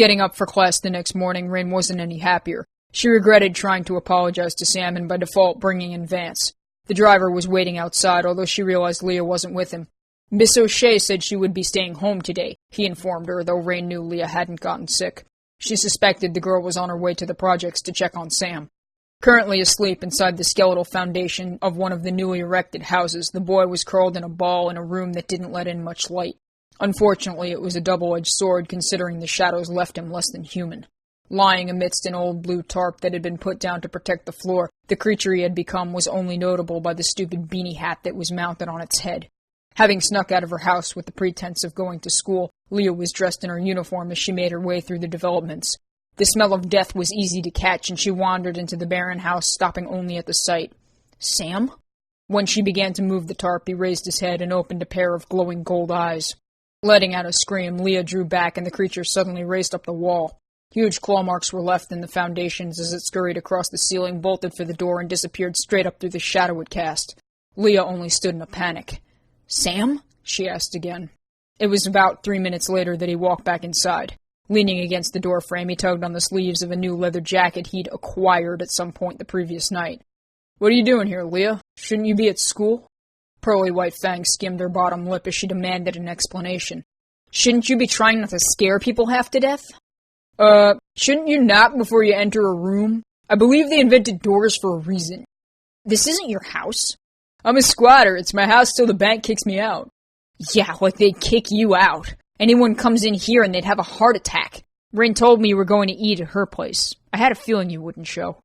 Getting up for class the next morning, Rain wasn't any happier. She regretted trying to apologize to Sam and by default bringing in Vance. The driver was waiting outside, although she realized Leah wasn't with him. Miss O'Shea said she would be staying home today, he informed her, though Rain knew Leah hadn't gotten sick. She suspected the girl was on her way to the projects to check on Sam. Currently asleep inside the skeletal foundation of one of the newly erected houses, the boy was curled in a ball in a room that didn't let in much light. Unfortunately, it was a double-edged sword, considering the shadows left him less than human. Lying amidst an old blue tarp that had been put down to protect the floor, the creature he had become was only notable by the stupid beanie hat that was mounted on its head. Having snuck out of her house with the pretense of going to school, Leah was dressed in her uniform as she made her way through the developments. The smell of death was easy to catch, and she wandered into the barren house, stopping only at the sight. Sam? When she began to move the tarp, he raised his head and opened a pair of glowing gold eyes. Letting out a scream, Leah drew back, and the creature suddenly raced up the wall. Huge claw marks were left in the foundations as it scurried across the ceiling, bolted for the door, and disappeared straight up through the shadow it cast. Leah only stood in a panic. "Sam?" she asked again. It was about 3 minutes later that he walked back inside. Leaning against the doorframe, he tugged on the sleeves of a new leather jacket he'd acquired at some point the previous night. "What are you doing here, Leah? Shouldn't you be at school?" Pearly white fangs skimmed her bottom lip as she demanded an explanation. "Shouldn't you be trying not to scare people half to death?" Shouldn't you knock before you enter a room? I believe they invented doors for a reason." "This isn't your house." "I'm a squatter. It's my house till the bank kicks me out." "Yeah, like they'd kick you out. Anyone comes in here and they'd have a heart attack. Rain told me you were going to eat at her place. I had a feeling you wouldn't show."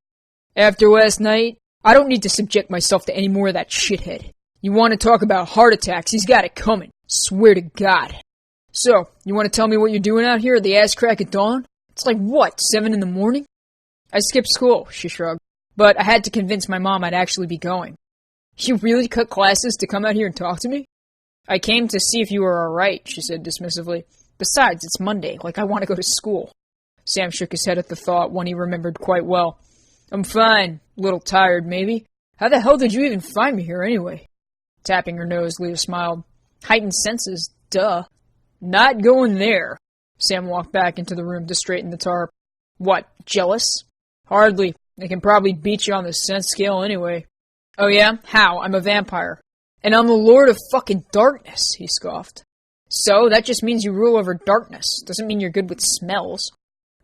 "After last night, I don't need to subject myself to any more of that shithead. You want to talk about heart attacks, he's got it coming. Swear to God. So, you want to tell me what you're doing out here at the ass crack at dawn? It's like, what, 7 in the morning?" "I skipped school," she shrugged, "but I had to convince my mom I'd actually be going." "You really cut classes to come out here and talk to me?" "I came to see if you were alright," she said dismissively. "Besides, it's Monday, like I want to go to school." Sam shook his head at the thought, one he remembered quite well. "I'm fine. A little tired, maybe. How the hell did you even find me here, anyway?" Tapping her nose, Leah smiled. "Heightened senses, duh." "Not going there." Sam walked back into the room to straighten the tarp. "What, jealous?" "Hardly. I can probably beat you on the sense scale anyway." "Oh yeah? How? I'm a vampire." "And I'm the Lord of fucking Darkness," he scoffed. "So, that just means you rule over darkness. Doesn't mean you're good with smells."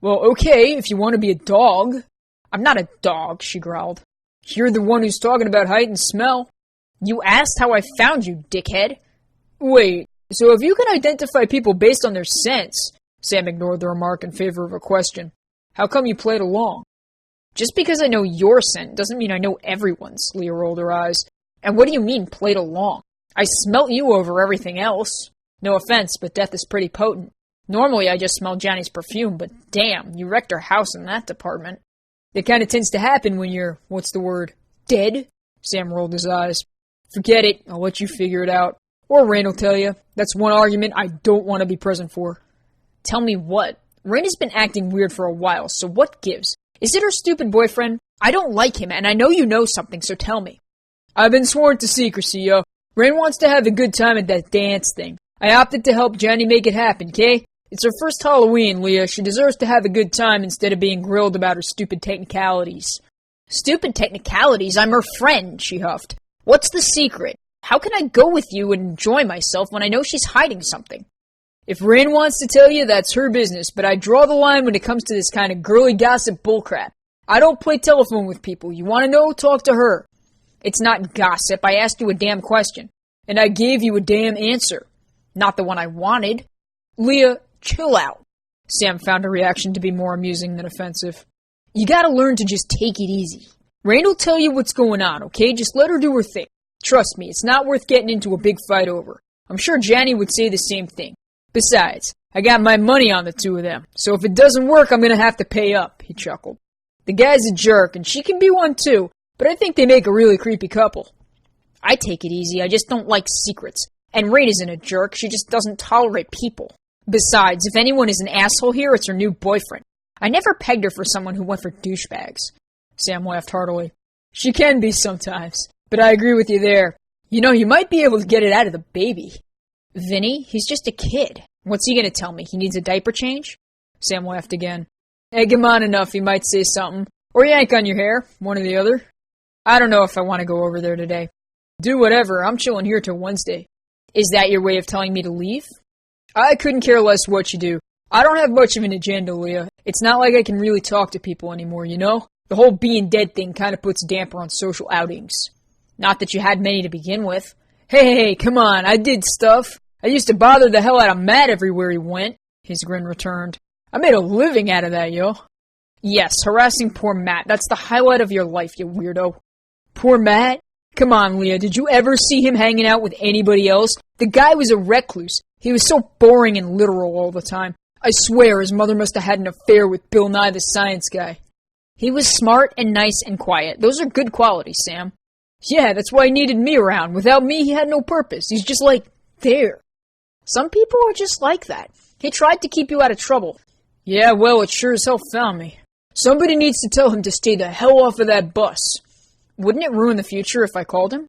"Well, okay, if you want to be a dog." "I'm not a dog," she growled. "You're the one who's talking about heightened smell." "You asked how I found you, dickhead." "Wait, so if you can identify people based on their scents," Sam ignored the remark in favor of a question, "how come you played along?" "Just because I know your scent doesn't mean I know everyone's," Leah rolled her eyes. "And what do you mean, played along? I smelt you over everything else. No offense, but death is pretty potent. Normally I just smell Johnny's perfume, but damn, you wrecked our house in that department." "It kinda tends to happen when you're, what's the word, dead?" Sam rolled his eyes. "Forget it, I'll let you figure it out. Or Rain will tell you. That's one argument I don't want to be present for." "Tell me what? Rain has been acting weird for a while, so what gives? Is it her stupid boyfriend? I don't like him, and I know you know something, so tell me." "I've been sworn to secrecy, yo. Rain wants to have a good time at that dance thing. I opted to help Johnny make it happen, kay? It's her first Halloween, Leah. She deserves to have a good time instead of being grilled about her stupid technicalities." "Stupid technicalities? I'm her friend," she huffed. "What's the secret? How can I go with you and enjoy myself when I know she's hiding something?" "If Rain wants to tell you, that's her business, but I draw the line when it comes to this kind of girly gossip bullcrap. I don't play telephone with people. You want to know? Talk to her." "It's not gossip. I asked you a damn question." "And I gave you a damn answer." "Not the one I wanted." "Leah, chill out." Sam found her reaction to be more amusing than offensive. "You gotta learn to just take it easy. Rain will tell you what's going on, okay? Just let her do her thing. Trust me, it's not worth getting into a big fight over. I'm sure Johnny would say the same thing. Besides, I got my money on the two of them, so if it doesn't work, I'm gonna have to pay up," he chuckled. "The guy's a jerk, and she can be one too, but I think they make a really creepy couple." "I take it easy, I just don't like secrets. And Rain isn't a jerk, she just doesn't tolerate people. Besides, if anyone is an asshole here, it's her new boyfriend. I never pegged her for someone who went for douchebags." Sam laughed heartily. "She can be sometimes, but I agree with you there. You know, you might be able to get it out of the baby." "Vinny, he's just a kid. What's he gonna tell me? He needs a diaper change?" Sam laughed again. Egg him on enough, he might say something. Or yank on your hair, one or the other. I don't know if I want to go over there today. Do whatever, I'm chilling here till Wednesday. Is that your way of telling me to leave? I couldn't care less what you do. I don't have much of an agenda, Leah. It's not like I can really talk to people anymore, you know? The whole being dead thing kind of puts a damper on social outings. Not that you had many to begin with. Hey, come on, I did stuff. I used to bother the hell out of Matt everywhere he went. His grin returned. I made a living out of that, yo. Yes, harassing poor Matt. That's the highlight of your life, you weirdo. Poor Matt? Come on, Leah, did you ever see him hanging out with anybody else? The guy was a recluse. He was so boring and literal all the time. I swear his mother must have had an affair with Bill Nye the Science Guy. He was smart and nice and quiet. Those are good qualities, Sam. Yeah, that's why he needed me around. Without me, he had no purpose. He's just like, there. Some people are just like that. He tried to keep you out of trouble. Yeah, well, it sure as hell found me. Somebody needs to tell him to stay the hell off of that bus. Wouldn't it ruin the future if I called him?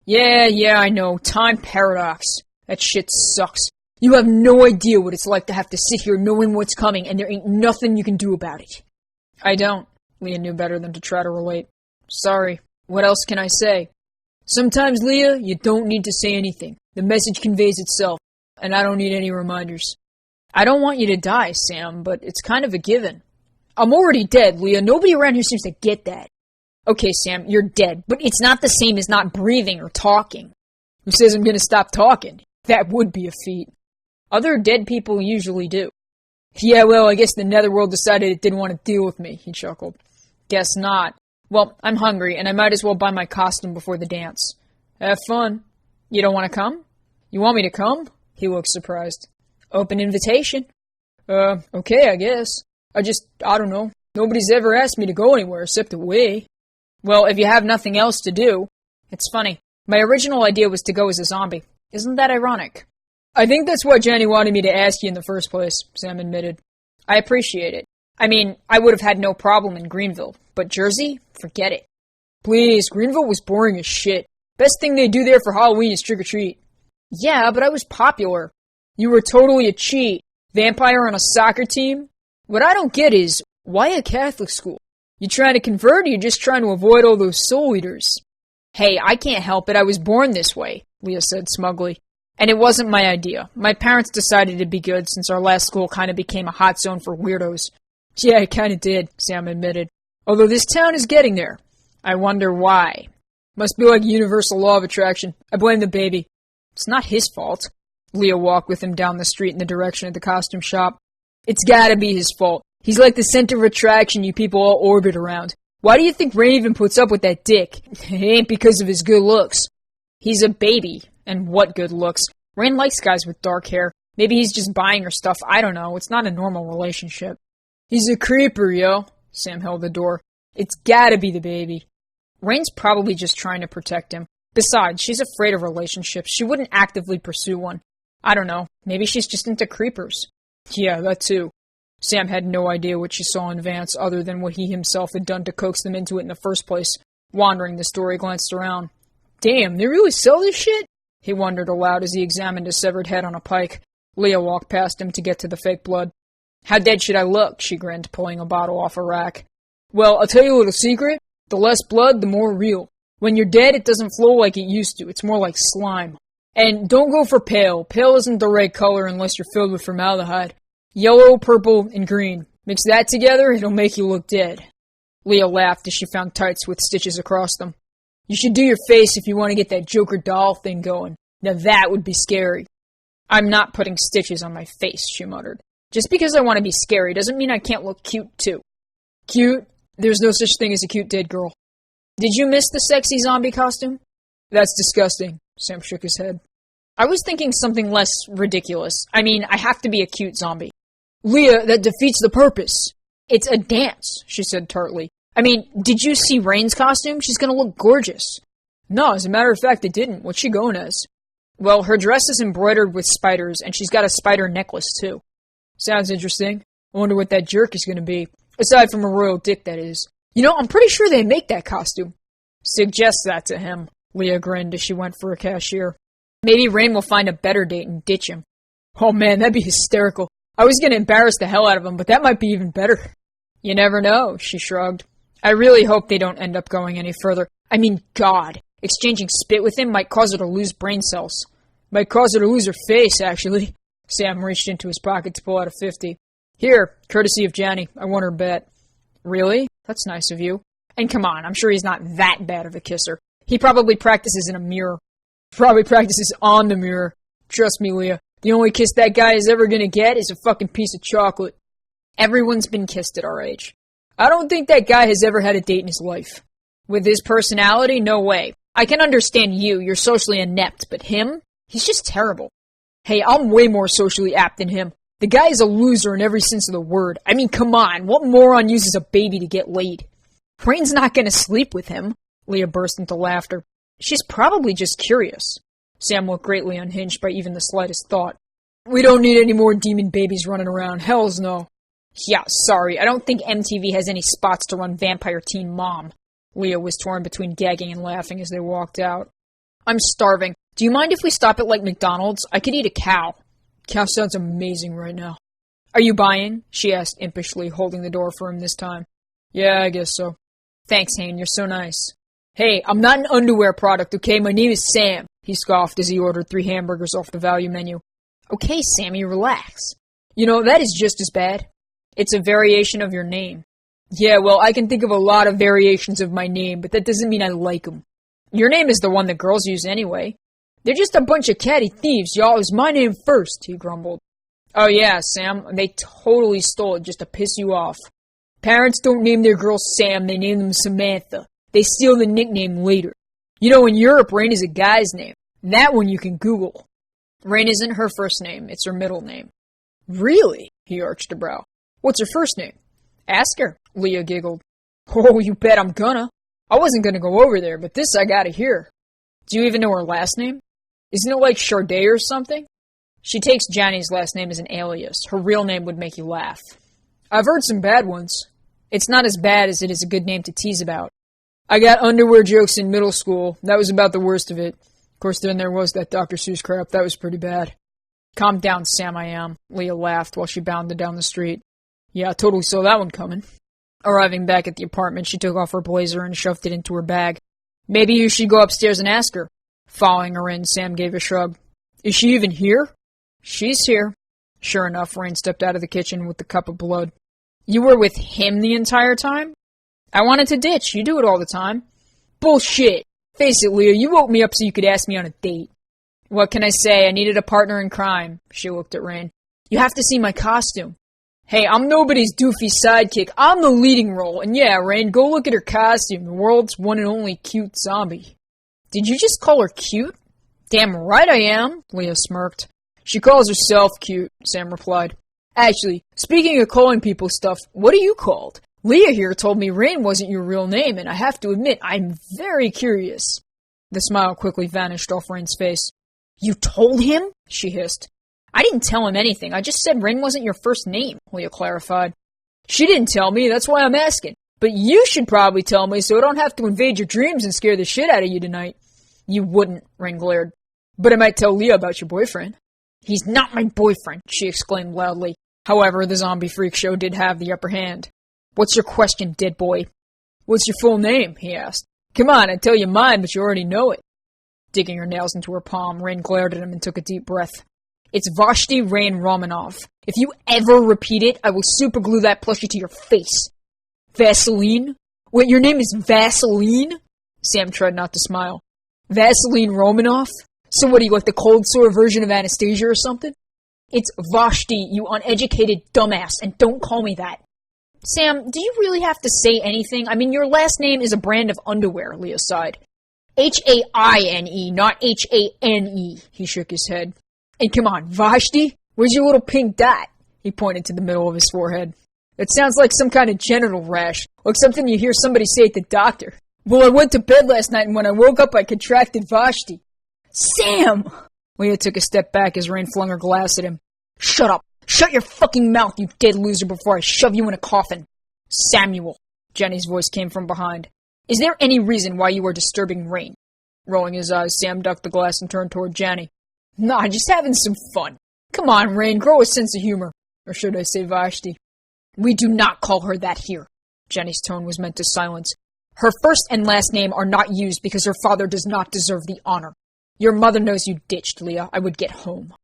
Yeah, I know. Time paradox. That shit sucks. You have no idea what it's like to have to sit here knowing what's coming and there ain't nothing you can do about it. I don't. Leah knew better than to try to relate. Sorry. What else can I say? Sometimes, Leah, you don't need to say anything. The message conveys itself, and I don't need any reminders. I don't want you to die, Sam, but it's kind of a given. I'm already dead, Leah. Nobody around here seems to get that. Okay, Sam, you're dead, but it's not the same as not breathing or talking. Who says I'm gonna stop talking? That would be a feat. Other dead people usually do. Yeah, well, I guess the netherworld decided it didn't want to deal with me, he chuckled. Guess not. Well, I'm hungry, and I might as well buy my costume before the dance. Have fun. You don't want to come? You want me to come? He looked surprised. Open invitation. Okay, I guess. I don't know. Nobody's ever asked me to go anywhere except away. Well, if you have nothing else to do. It's funny. My original idea was to go as a zombie. Isn't that ironic? I think that's what Jenny wanted me to ask you in the first place, Sam admitted. I appreciate it. I mean, I would have had no problem in Greenville, but Jersey? Forget it. Please, Greenville was boring as shit. Best thing they do there for Halloween is trick-or-treat. Yeah, but I was popular. You were totally a cheat. Vampire on a soccer team? What I don't get is, why a Catholic school? You trying to convert or you just trying to avoid all those soul eaters? Hey, I can't help it. I was born this way, Leah said smugly. And it wasn't my idea. My parents decided to be good since our last school kind of became a hot zone for weirdos. Yeah, it kind of did, Sam admitted. Although this town is getting there. I wonder why. Must be like a universal law of attraction. I blame the baby. It's not his fault. Leah walked with him down the street in the direction of the costume shop. It's gotta be his fault. He's like the center of attraction you people all orbit around. Why do you think Rain even puts up with that dick? It ain't because of his good looks. He's a baby. And what good looks? Rain likes guys with dark hair. Maybe he's just buying her stuff. I don't know. It's not a normal relationship. He's a creeper, yo. Sam held the door. It's gotta be the baby. Rain's probably just trying to protect him. Besides, she's afraid of relationships. She wouldn't actively pursue one. I don't know. Maybe she's just into creepers. Yeah, that too. Sam had no idea what she saw in Vance other than what he himself had done to coax them into it in the first place. Wandering the store, he glanced around. Damn, they really sell this shit? He wondered aloud as he examined his severed head on a pike. Leah walked past him to get to the fake blood. How dead should I look? She grinned, pulling a bottle off a rack. Well, I'll tell you a little secret. The less blood, the more real. When you're dead, it doesn't flow like it used to. It's more like slime. And don't go for pale. Pale isn't the right color unless you're filled with formaldehyde. Yellow, purple, and green. Mix that together, it'll make you look dead. Leah laughed as she found tights with stitches across them. You should do your face if you want to get that Joker doll thing going. Now that would be scary. I'm not putting stitches on my face, she muttered. Just because I want to be scary doesn't mean I can't look cute, too. Cute? There's no such thing as a cute dead girl. Did you miss the sexy zombie costume? That's disgusting, Sam shook his head. I was thinking something less ridiculous. I mean, I have to be a cute zombie. Leah, that defeats the purpose. It's a dance, she said tartly. I mean, did you see Rain's costume? She's gonna look gorgeous. No, as a matter of fact, it didn't. What's she going as? Well, her dress is embroidered with spiders, and she's got a spider necklace, too. Sounds interesting. I wonder what that jerk is gonna be. Aside from a royal dick, that is. You know, I'm pretty sure they make that costume. Suggest that to him, Leah grinned as she went for a cashier. Maybe Rain will find a better date and ditch him. Oh man, that'd be hysterical. I was gonna embarrass the hell out of him, but that might be even better. You never know, she shrugged. I really hope they don't end up going any further. I mean, God, exchanging spit with him might cause her to lose brain cells. Might cause her to lose her face, actually. Sam reached into his pocket to pull out a 50. Here, courtesy of Janny. I won her bet. Really? That's nice of you. And come on, I'm sure he's not that bad of a kisser. He probably practices in a mirror. Probably practices on the mirror. Trust me, Leah. The only kiss that guy is ever gonna get is a fucking piece of chocolate. Everyone's been kissed at our age. I don't think that guy has ever had a date in his life. With his personality, no way. I can understand you're socially inept, but him? He's just terrible. Hey, I'm way more socially apt than him. The guy is a loser in every sense of the word. I mean, come on, what moron uses a baby to get laid? Rain's not gonna sleep with him. Leah burst into laughter. She's probably just curious. Sam looked greatly unhinged by even the slightest thought. We don't need any more demon babies running around. Hells no. Yeah, sorry, I don't think MTV has any spots to run Vampire Teen Mom. Leah was torn between gagging and laughing as they walked out. I'm starving. Do you mind if we stop at, like, McDonald's? I could eat a cow. Cow sounds amazing right now. Are you buying? She asked impishly, holding the door for him this time. Yeah, I guess so. Thanks, Hayne, you're so nice. Hey, I'm not an underwear product, okay? My name is Sam, he scoffed as he ordered 3 hamburgers off the value menu. Okay, Sammy, relax. You know, that is just as bad. It's a variation of your name. Yeah, well, I can think of a lot of variations of my name, but that doesn't mean I like them. Your name is the one that girls use anyway. They're just a bunch of catty thieves, y'all. It was my name first, he grumbled. Oh yeah, Sam, they totally stole it just to piss you off. Parents don't name their girls Sam, they name them Samantha. They steal the nickname later. You know, in Europe, Rain is a guy's name. That one you can Google. Rain isn't her first name, it's her middle name. Really? He arched a brow. What's her first name? Ask her, Leah giggled. Oh, you bet I'm gonna. I wasn't gonna go over there, but this I gotta hear. Do you even know her last name? Isn't it like Charday or something? She takes Janny's last name as an alias. Her real name would make you laugh. I've heard some bad ones. It's not as bad as it is a good name to tease about. I got underwear jokes in middle school. That was about the worst of it. Of course, then there was that Dr. Seuss crap. That was pretty bad. Calm down, Sam, I am. Leah laughed while she bounded down the street. Yeah, I totally saw that one coming. Arriving back at the apartment, she took off her blazer and shoved it into her bag. Maybe you should go upstairs and ask her. Following her in, Sam gave a shrug. Is she even here? She's here. Sure enough, Rain stepped out of the kitchen with the cup of blood. You were with him the entire time? I wanted to ditch. You do it all the time. Bullshit. Face it, Leah, you woke me up so you could ask me on a date. What can I say? I needed a partner in crime. She looked at Rain. You have to see my costume. Hey, I'm nobody's doofy sidekick. I'm the leading role. And yeah, Rain, go look at her costume. The world's one and only cute zombie. Did you just call her cute? Damn right I am, Leah smirked. She calls herself cute, Sam replied. Actually, speaking of calling people stuff, what are you called? Leah here told me Rain wasn't your real name, and I have to admit, I'm very curious. The smile quickly vanished off Rain's face. You told him? She hissed. I didn't tell him anything. I just said Rain wasn't your first name, Leah clarified. She didn't tell me, that's why I'm asking. But you should probably tell me so I don't have to invade your dreams and scare the shit out of you tonight. You wouldn't, Rain glared. But I might tell Leah about your boyfriend. He's not my boyfriend, she exclaimed loudly. However, the zombie freak show did have the upper hand. What's your question, dead boy? What's your full name? He asked. Come on, I'd tell you mine, but you already know it. Digging her nails into her palm, Rain glared at him and took a deep breath. It's Vashti Rain Romanoff. If you ever repeat it, I will superglue that plushie to your face. Vaseline? Wait, your name is Vaseline? Sam tried not to smile. Vaseline Romanoff? So what, are you like the cold sore version of Anastasia or something? It's Vashti, you uneducated dumbass, and don't call me that. Sam, do you really have to say anything? I mean, your last name is a brand of underwear, Leah sighed. H-A-I-N-E, not H-A-N-E, he shook his head. And come on, Vashti, where's your little pink dot? He pointed to the middle of his forehead. That sounds like some kind of genital rash, like something you hear somebody say at the doctor. Well, I went to bed last night, and when I woke up, I contracted Vashti. Sam! Leah took a step back as Rain flung her glass at him. Shut up! Shut your fucking mouth, you dead loser, before I shove you in a coffin! Samuel! Jenny's voice came from behind. Is there any reason why you are disturbing Rain? Rolling his eyes, Sam ducked the glass and turned toward Jenny. Nah, just having some fun. Come on, Rain, grow a sense of humor. Or should I say Vashti? We do not call her that here. Jenny's tone was meant to silence. Her first and last name are not used because her father does not deserve the honor. Your mother knows you ditched, Leah. I would get home.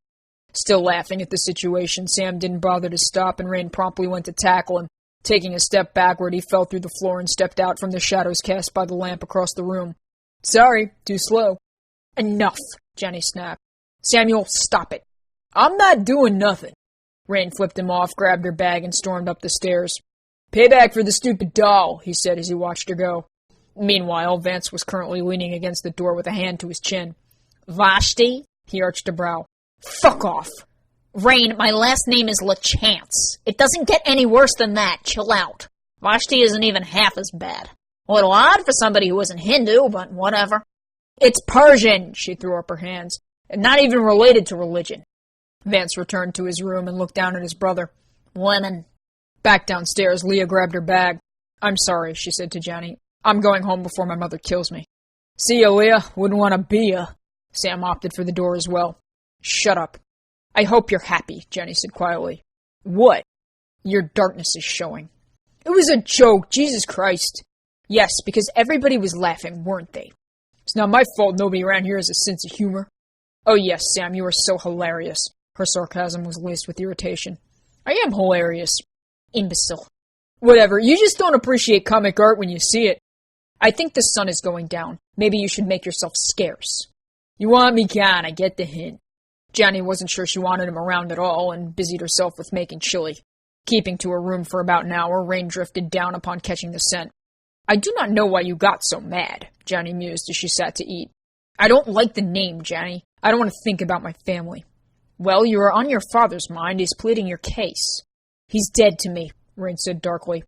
Still laughing at the situation, Sam didn't bother to stop, and Rain promptly went to tackle him. Taking a step backward, he fell through the floor and stepped out from the shadows cast by the lamp across the room. Sorry, too slow. Enough, Jenny snapped. Samuel, stop it. I'm not doing nothing. Rain flipped him off, grabbed her bag, and stormed up the stairs. Payback for the stupid doll, he said as he watched her go. Meanwhile, Vance was currently leaning against the door with a hand to his chin. Vashti? He arched a brow. Fuck off. Rain, my last name is LaChance. It doesn't get any worse than that. Chill out. Vashti isn't even half as bad. A little odd for somebody who isn't Hindu, but whatever. It's Persian, she threw up her hands, and not even related to religion. Vance returned to his room and looked down at his brother. Women. Back downstairs, Leah grabbed her bag. I'm sorry, she said to Jenny. I'm going home before my mother kills me. See ya, Leah. Wouldn't want to be ya. Sam opted for the door as well. Shut up. I hope you're happy, Jenny said quietly. What? Your darkness is showing. It was a joke, Jesus Christ. Yes, because everybody was laughing, weren't they? It's not my fault nobody around here has a sense of humor. Oh yes, Sam, you are so hilarious. Her sarcasm was laced with irritation. I am hilarious. Imbecile. Whatever, you just don't appreciate comic art when you see it. I think the sun is going down. Maybe you should make yourself scarce. You want me gone, I get the hint. Jenny wasn't sure she wanted him around at all, and busied herself with making chili. Keeping to her room for about an hour, Rain drifted down upon catching the scent. I do not know why you got so mad, Jenny mused as she sat to eat. I don't like the name, Jenny. I don't want to think about my family. Well, you are on your father's mind. He's pleading your case. He's dead to me, Rain said darkly.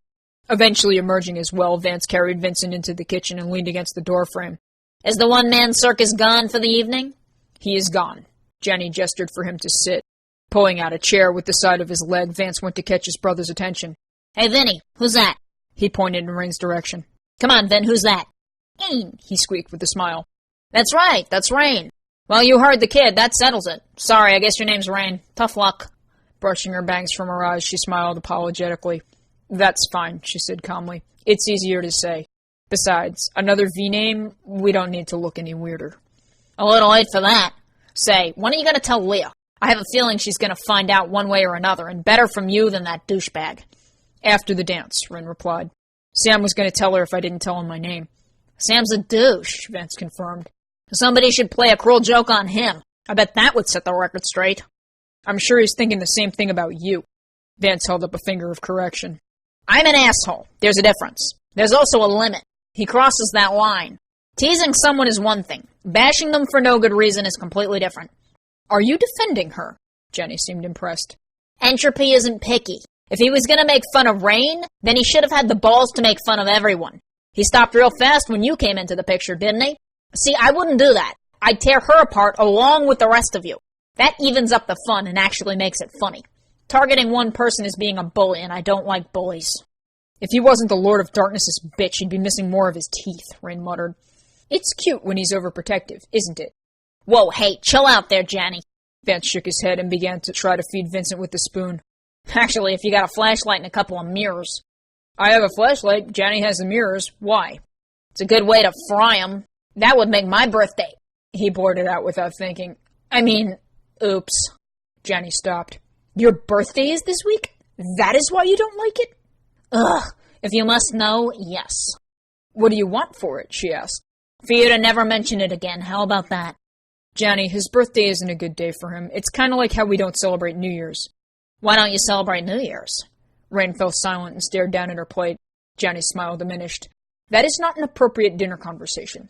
Eventually emerging as well, Vance carried Vincent into the kitchen and leaned against the doorframe. Is the one-man circus gone for the evening? He is gone. Jenny gestured for him to sit. Pulling out a chair with the side of his leg, Vance went to catch his brother's attention. Hey, Vinny, who's that? He pointed in Rain's direction. Come on, Vin, who's that? Ain, he squeaked with a smile. That's right, that's Rain. Well, you heard the kid, that settles it. Sorry, I guess your name's Rain. Tough luck. Brushing her bangs from her eyes, she smiled apologetically. That's fine, she said calmly. It's easier to say. Besides, another V name, we don't need to look any weirder. A little late for that. Say, when are you going to tell Leah? I have a feeling she's going to find out one way or another, and better from you than that douchebag. After the dance, Rin replied. Sam was going to tell her if I didn't tell him my name. Sam's a douche, Vance confirmed. Somebody should play a cruel joke on him. I bet that would set the record straight. I'm sure he's thinking the same thing about you. Vance held up a finger of correction. I'm an asshole. There's a difference. There's also a limit. He crosses that line. Teasing someone is one thing. Bashing them for no good reason is completely different. Are you defending her? Jenny seemed impressed. Entropy isn't picky. If he was going to make fun of Rain, then he should have had the balls to make fun of everyone. He stopped real fast when you came into the picture, didn't he? See, I wouldn't do that. I'd tear her apart along with the rest of you. That evens up the fun and actually makes it funny. Targeting one person is being a bully, and I don't like bullies. If he wasn't the Lord of Darkness's bitch, he'd be missing more of his teeth, Rain muttered. It's cute when he's overprotective, isn't it? Whoa, hey, chill out there, Jenny. Vance shook his head and began to try to feed Vincent with the spoon. Actually, if you got a flashlight and a couple of mirrors. I have a flashlight, Jenny has the mirrors. Why? It's a good way to fry 'em. That would make my birthday. He blurted out without thinking. Oops. Jenny stopped. Your birthday is this week? That is why you don't like it? Ugh, if you must know, yes. What do you want for it, she asked. For you to never mention it again, how about that? Jenny, his birthday isn't a good day for him. It's kind of like how we don't celebrate New Year's. Why don't you celebrate New Year's? Rain fell silent and stared down at her plate. Jenny's smile diminished. That is not an appropriate dinner conversation.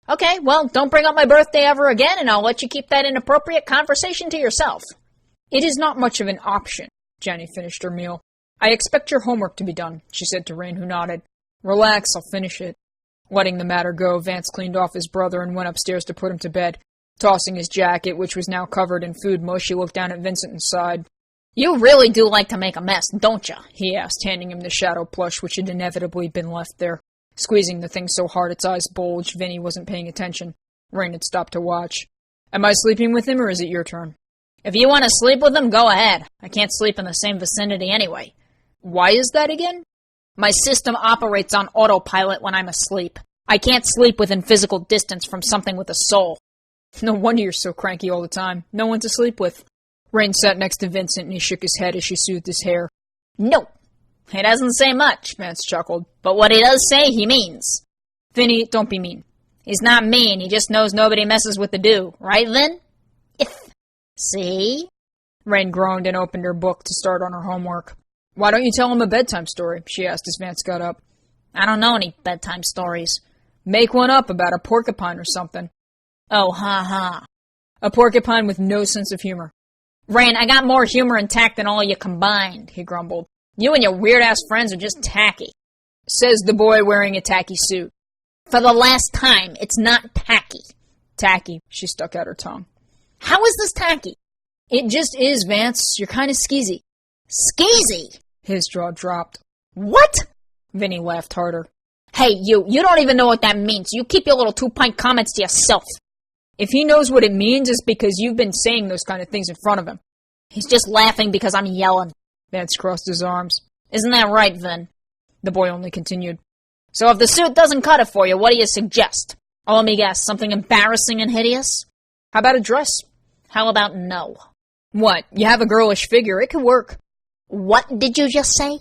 Okay, well, don't bring up my birthday ever again, and I'll let you keep that inappropriate conversation to yourself. It is not much of an option. Jenny finished her meal. I expect your homework to be done, she said to Rain, who nodded. Relax, I'll finish it. Letting the matter go, Vance cleaned off his brother and went upstairs to put him to bed. Tossing his jacket, which was now covered in food mush, he looked down at Vincent and sighed. You really do like to make a mess, don't you? He asked, handing him the shadow plush which had inevitably been left there. Squeezing the thing so hard its eyes bulged, Vinny wasn't paying attention. Rain had stopped to watch. Am I sleeping with him, or is it your turn? If you want to sleep with him, go ahead. I can't sleep in the same vicinity anyway. Why is that again? My system operates on autopilot when I'm asleep. I can't sleep within physical distance from something with a soul. No wonder you're so cranky all the time. No one to sleep with. Rain sat next to Vincent and he shook his head as she soothed his hair. No, he doesn't say much, Vance chuckled. But what he does say, he means. Vinny, don't be mean. He's not mean, he just knows nobody messes with the do. Right, Vin? See? Rain groaned and opened her book to start on her homework. Why don't you tell him a bedtime story? She asked as Vance got up. I don't know any bedtime stories. Make one up about a porcupine or something. Oh, ha. A porcupine with no sense of humor. Rain, I got more humor and tact than all of you combined, he grumbled. You and your weird-ass friends are just tacky. Says the boy wearing a tacky suit. For the last time, it's not tacky. Tacky, she stuck out her tongue. How is this tacky? It just is, Vance. You're kind of skeezy. Skeezy? His jaw dropped. What? Vinny laughed harder. Hey, you don't even know what that means. You keep your little 2-pint comments to yourself. If he knows what it means, it's because you've been saying those kind of things in front of him. He's just laughing because I'm yelling. Vance crossed his arms. Isn't that right, Vin? The boy only continued. So if the suit doesn't cut it for you, what do you suggest? Oh, let me guess, something embarrassing and hideous? How about a dress? How about no? What? You have a girlish figure. It could work. What did you just say?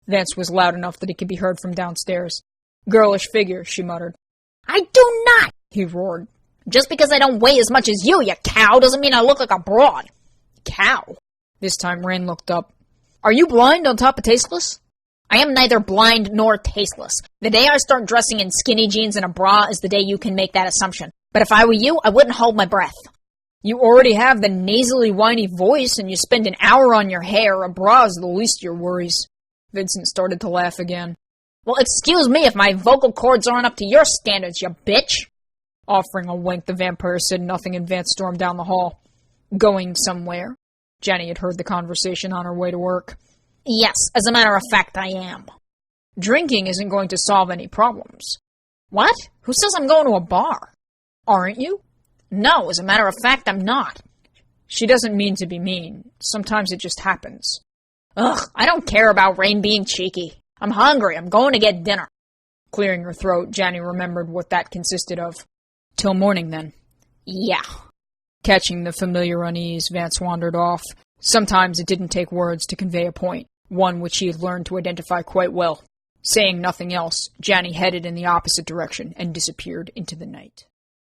Vance was loud enough that it could be heard from downstairs. Girlish figure, she muttered. I do not, he roared. Just because I don't weigh as much as you cow, doesn't mean I look like a broad. Cow? This time Rain looked up. Are you blind on top of tasteless? I am neither blind nor tasteless. The day I start dressing in skinny jeans and a bra is the day you can make that assumption. But if I were you, I wouldn't hold my breath. You already have the nasally, whiny voice, and you spend an hour on your hair. A bra is the least of your worries. Vincent started to laugh again. Well, excuse me if my vocal cords aren't up to your standards, you bitch. Offering a wink, the vampire said nothing and Vance stormed down the hall. Going somewhere? Jenny had heard the conversation on her way to work. Yes, as a matter of fact, I am. Drinking isn't going to solve any problems. What? Who says I'm going to a bar? Aren't you? No, as a matter of fact, I'm not. She doesn't mean to be mean. Sometimes it just happens. Ugh, I don't care about Rain being cheeky. I'm hungry. I'm going to get dinner. Clearing her throat, Jenny remembered what that consisted of. Till morning, then. Yeah. Catching the familiar unease, Vance wandered off. Sometimes it didn't take words to convey a point, one which he had learned to identify quite well. Saying nothing else, Jenny headed in the opposite direction and disappeared into the night.